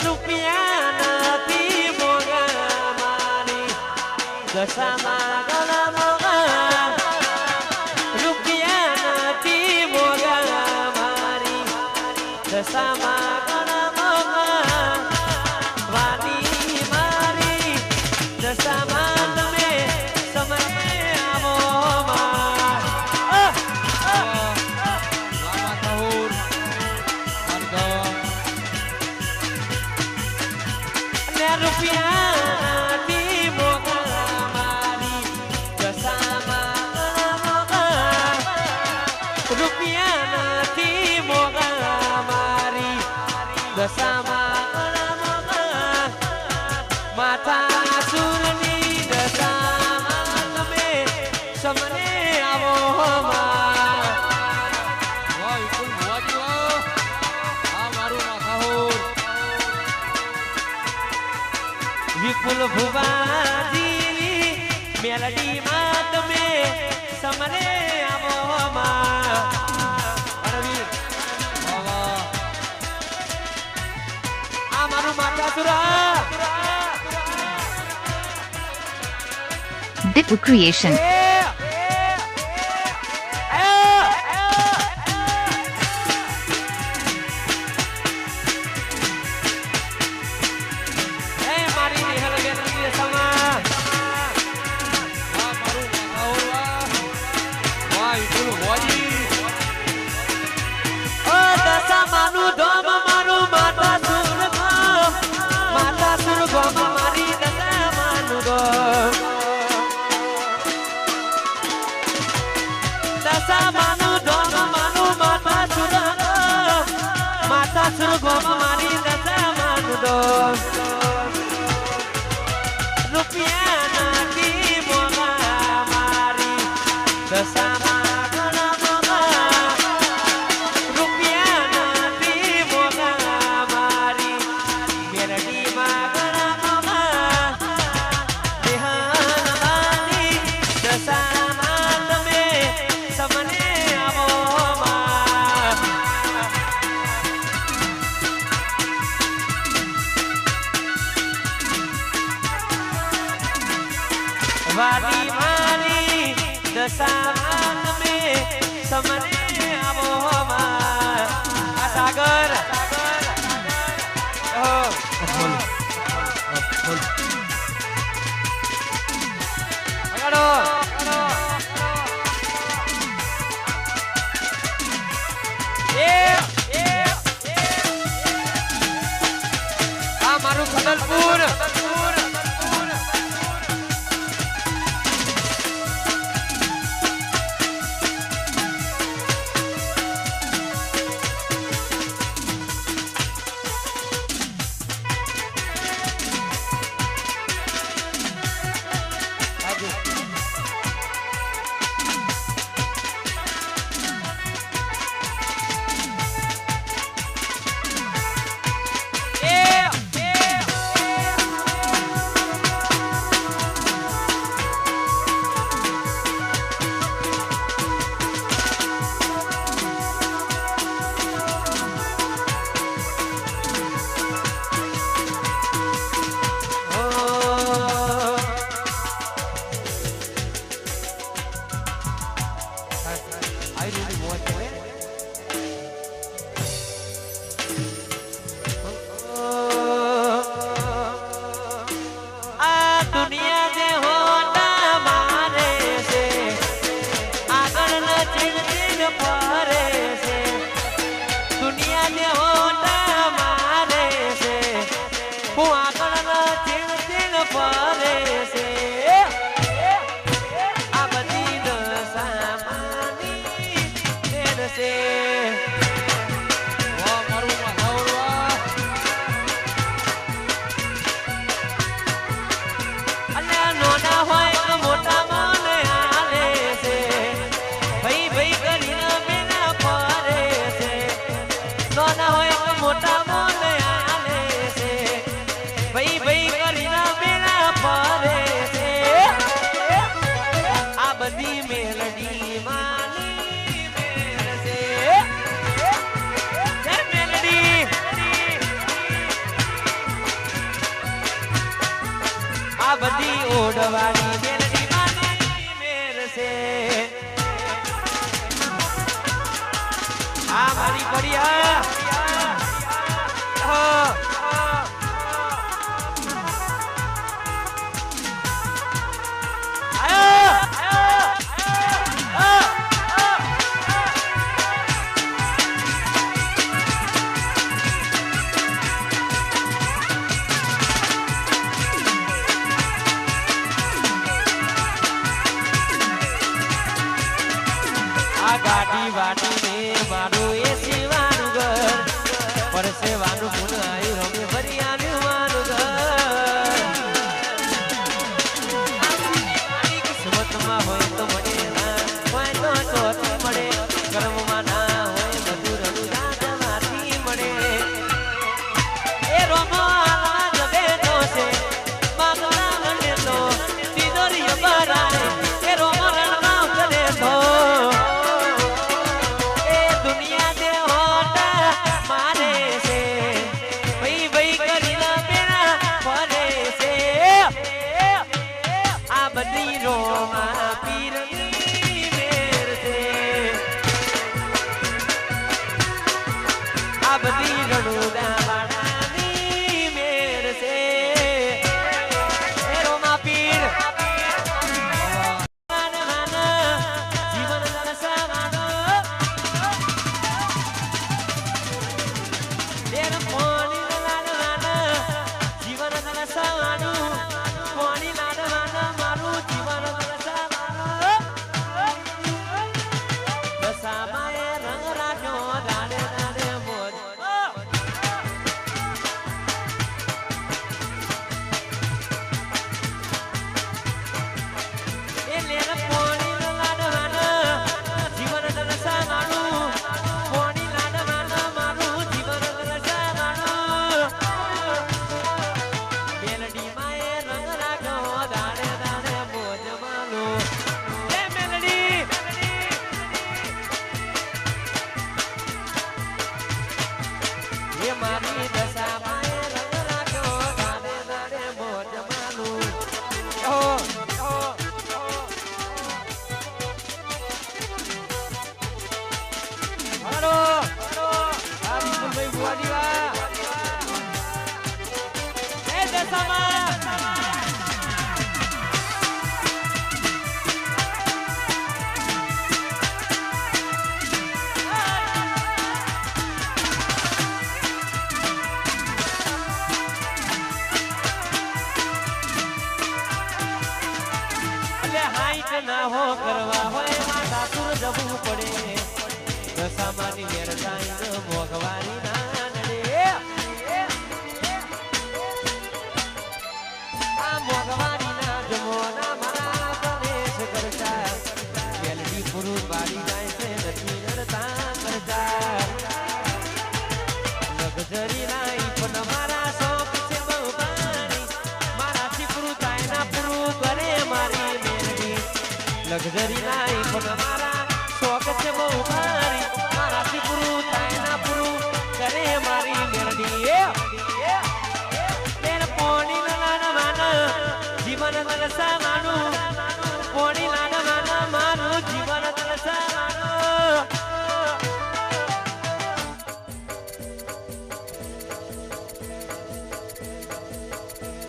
રૂપિયા નથી મોગા મારી દશામાં ગળા મોગા રૂપિયા નથી મોગા મારી દશામાં ગળા મોગા વાની મારી દશામાં તમે સમય આવો રૂપિયા થી મોગા મારી દશામાં મોગા રૂપિયા નથી મોગા મારી દશામાં મોગા માથા સુરની દશામાં તમે સમને આવો વિપુલ ભુવાજી મેલડી માં તમે સમરે આવો આ મારું માતા સુરા Dipu Creation. રૂપિયા નથી મોગા મારી દશામાં ગળા મોગા રૂપિયા નથી મોગા મારી મેરડીમાં ગળા મોગા દેહાની દશામાં તમે સમને આવો વાડી મારી દશામાં તમે સમને આવો આ સાગર આ મારું ખડલપુર બધી ઓઢવાળી મેલડી માની મેર છે આ મારી પડિયા ગાડી વાડીને મારું એ સેવાનું ઘર પરસેવાનું ગુણ આવ્યું રમે ભરિયાનું માનું ઘર કિસ્મતમાં હોય તો મળે ના હોય તો ચોથી મળે કર્મમાં ના હોય બધું રણુદાનમાંથી મળે એ રોમો જગે તો છે માગના મને તો તિજોરી બરાને એ રોમો રણમાં ઉતરે તો ના હો કરવા હોય માતા સુર જવું પડે દશામાની વેરદાઈ મોગવારી ના નડે આ મોગવારી ના જમોના મારા પ્રવેશ કરતા વેલડી પુરુષ વાળી જાય છે નથી નડતા કરતા લગજરી લાઈફ ન મારા શોખ છે બહુ પાણી મારાથી પૂરું થાય ના પૂરું કરે મારી લગઝરી લાઈફ મારા શોખ છે બહુ ભારી મારાથી પૂરું થાય ના પૂરું કરે મારી મેરડી તેર પોણી લાના માના જીવન દલસા માનું પોણી લાના માના મારું જીવન દલસા માનું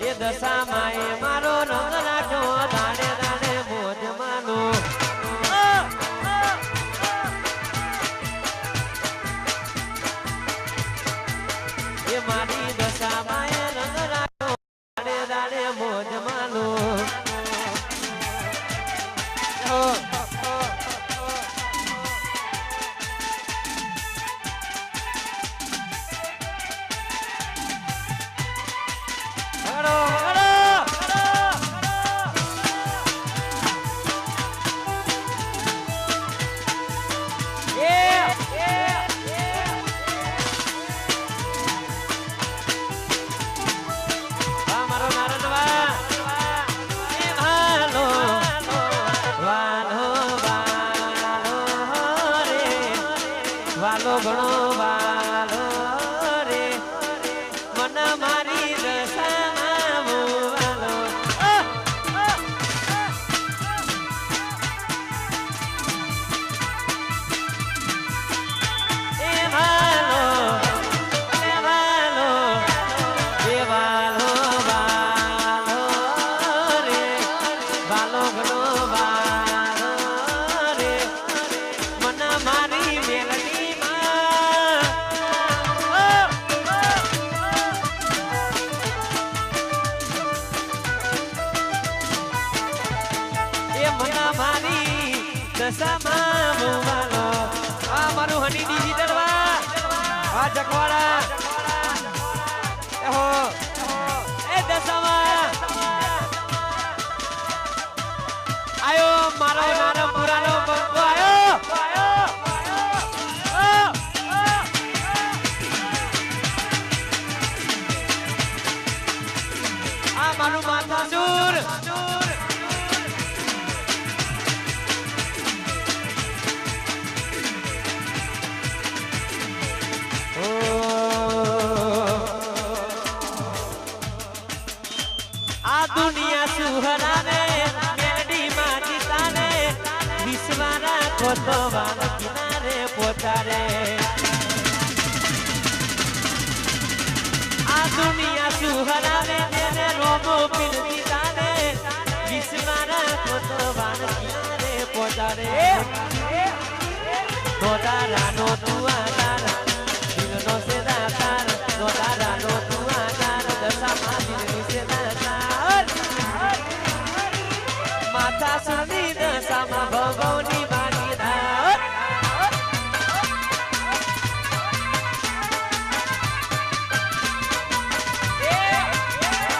એ દશા માએ મારો રંગ રાખ્યો દાડે દાડે મોજ માનો એ મારી દશા માએ રંગ રાખ્યો દાડે દાડે મોજ માનો વાલો ઘણો વાલો રે મન મારી દશામાં વાલો દશામાં મુવાનો આ મારું હની ડિજિટલ વા આ જખવાડા એહો એ દશામાં આયો મારો નાનો પુરાનો બંકો આયો આ મારું માથાસુર આ દુનિયા સુહરાને મેલડી માં જીતાને વિશ્વના ખોટો વાન કિનારે પોતારે આ દુનિયા સુહરાને તેને રોમો પીર જીતાને વિશ્વના ખોટો વાન કિનારે પોતારે નોતારાનો તુઆર દિલનો સેદાતાર નોતારાનો તુઆર દશામાં દિલની સેદાતાર માતા સુરની દશામાં ભગવની ભાગીદાર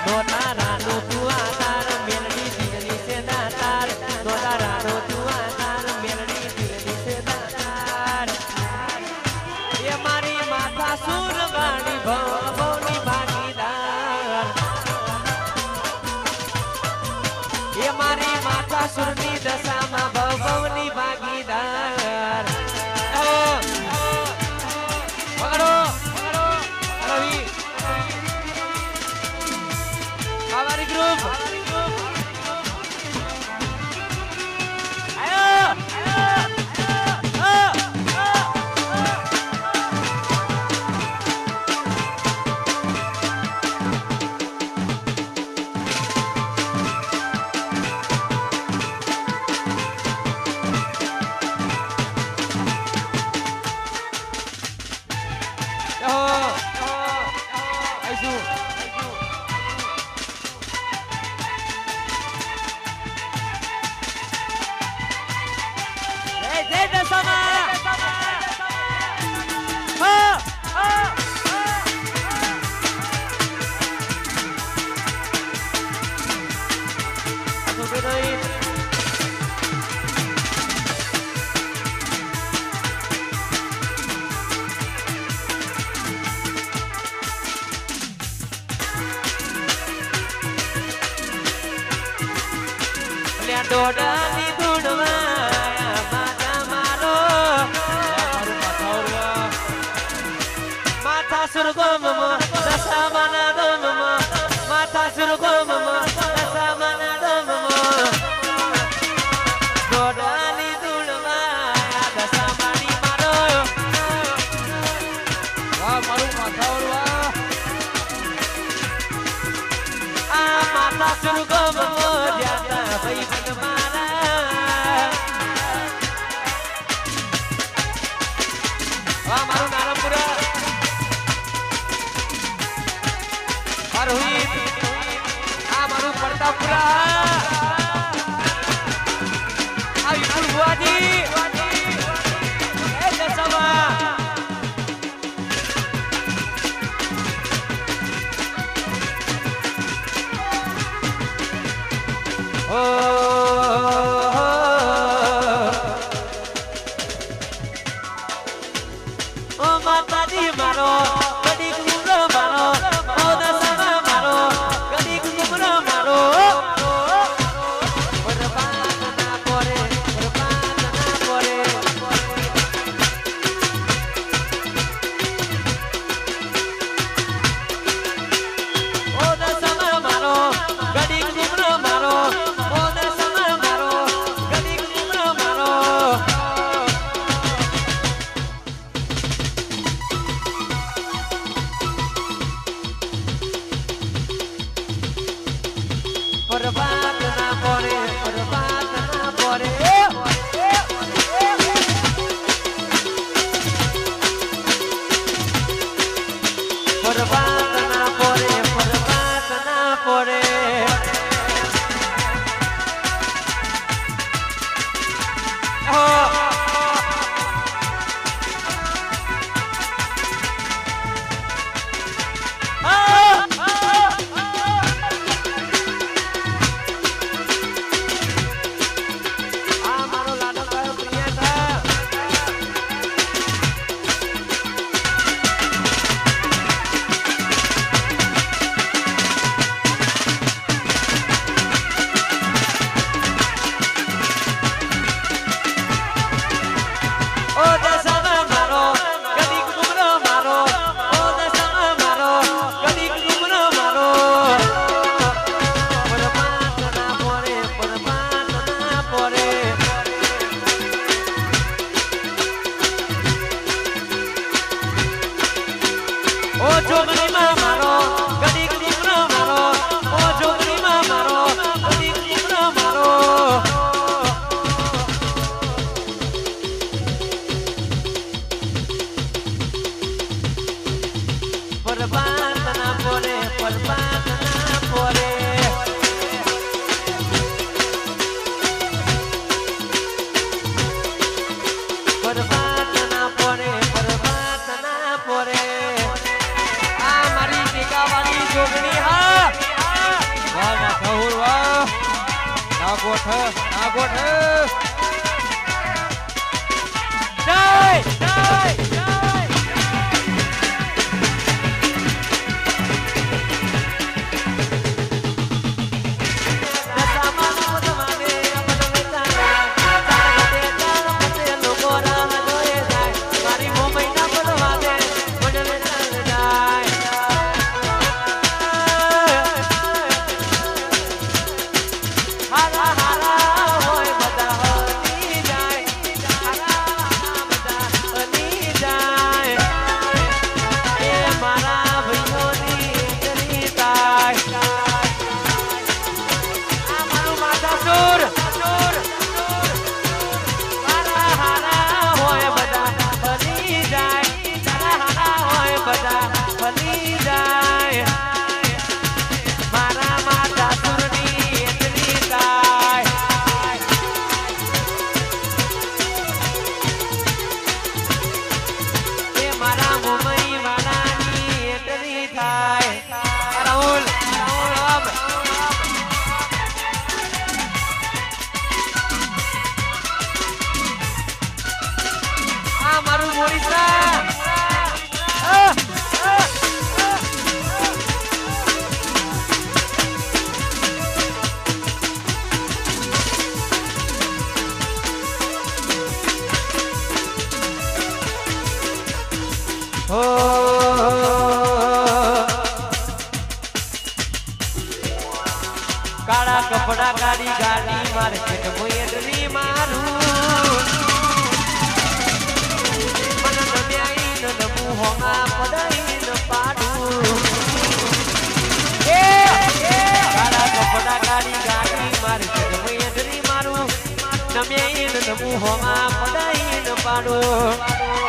નોતારાનો તુઆર મેલડી દિલની સેદાતાર નોતારાનો તુઆર મેલડી દિલની સેદાતાર એ મારી માતા સુર વાણી ભગવની ભાગીદાર એ મારી માતા સુરની દશામાં ભગવની ભાગીદાર પકડો રવિ કાવારી ગ્રુપ જય દશામાં ડોડાની ધૂળમાં માતા મારો માથા સુરગોમમાં દશામાના ડોમમાં માથા સુરગોમમાં દશામાના ડોમમાં ડોડાની ધૂળમાં દશામાની મારો વાહ મારું માથાવર વાહ આ માથા સુરગોમમાં જાતા ભાઈ બન મારા વાહ મારું નારાયણપુરા મારું હિત આ મારું પડતાપુરા આ વિપુલ બુઆજી એ દશામાં ઓ માતાજી મારો કડી ગુમરો મારો ઓ દશામાં મારો કડી ગુમરો મારો બરબાદ ના પોરે ઓ દશામાં મારો કડી ગુમરો મારો ઓ દશામાં મારો કડી ગુમરો મારો બરબાદ ના પોરે બરબાદ ના પોરે હો બરબાદ ના પોરે બરબાદ ના પોરે બરબાદ ના પોરે આ મારી ટીકાવાળી જોગણી હા વાહ વાહ ઠાહુર વાહ ના ગોઠ જય જય જય કાળા કપડા કાઢી ગાડી મારે પેટ મોયડરી મારું મન નમ્યાઈ ન નમું હોમાં પડાઈ ન પાડું એ કાળા કપડા કાઢી ગાડી મારે પેટ મોયડરી મારું નમ્યાઈ ન નમું હોમાં પડાઈ ન પાડું